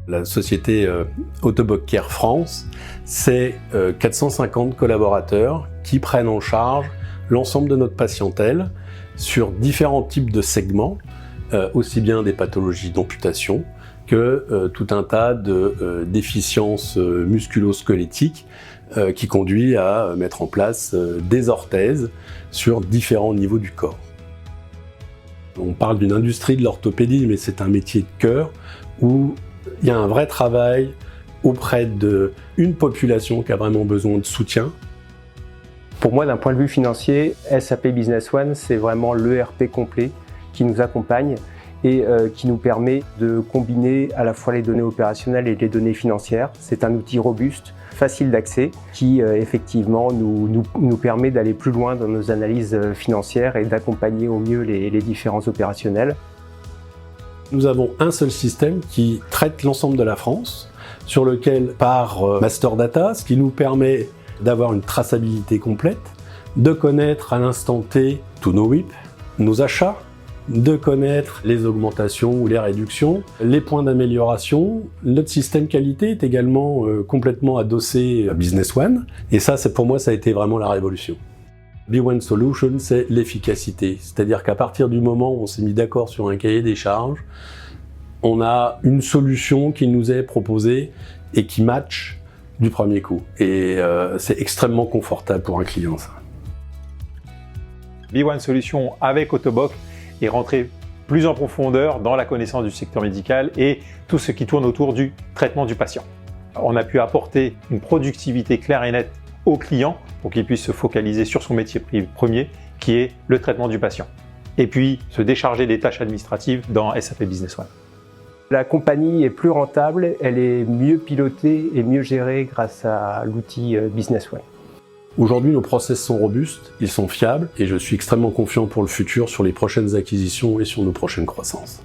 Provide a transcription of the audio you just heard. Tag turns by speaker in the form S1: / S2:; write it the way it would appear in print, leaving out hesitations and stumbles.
S1: La société Autoboc Care France, c'est 450 collaborateurs qui prennent en charge l'ensemble de notre patientèle sur différents types de segments, aussi bien des pathologies d'amputation que tout un tas de déficiences musculo-squelettiques qui conduit à mettre en place des orthèses sur différents niveaux du corps. On parle d'une industrie de l'orthopédie, mais c'est un métier de cœur où il y a un vrai travail auprès d'une population qui a vraiment besoin de soutien.
S2: Pour moi, d'un point de vue financier, SAP Business One, c'est vraiment l'ERP complet qui nous accompagne et qui nous permet de combiner à la fois les données opérationnelles et les données financières. C'est un outil robuste, facile d'accès, qui effectivement nous permet d'aller plus loin dans nos analyses financières et d'accompagner au mieux les différents opérationnels.
S1: Nous avons un seul système qui traite l'ensemble de la France, sur lequel par Master Data, ce qui nous permet d'avoir une traçabilité complète, de connaître à l'instant T tous nos WIP, nos achats, de connaître les augmentations ou les réductions, les points d'amélioration. Notre système qualité est également complètement adossé à Business One, et ça, pour moi, ça a été vraiment la révolution. B1 Solution, c'est l'efficacité. C'est-à-dire qu'à partir du moment où on s'est mis d'accord sur un cahier des charges, on a une solution qui nous est proposée et qui match du premier coup. Et c'est extrêmement confortable pour un client, ça.
S3: B1 Solution avec Autoboc est rentré plus en profondeur dans la connaissance du secteur médical et tout ce qui tourne autour du traitement du patient. On a pu apporter une productivité claire et nette au client pour qu'il puisse se focaliser sur son métier premier, qui est le traitement du patient. Et puis se décharger des tâches administratives dans SAP Business One.
S2: La compagnie est plus rentable, elle est mieux pilotée et mieux gérée grâce à l'outil Business One.
S1: Aujourd'hui, nos process sont robustes, ils sont fiables et je suis extrêmement confiant pour le futur sur les prochaines acquisitions et sur nos prochaines croissances.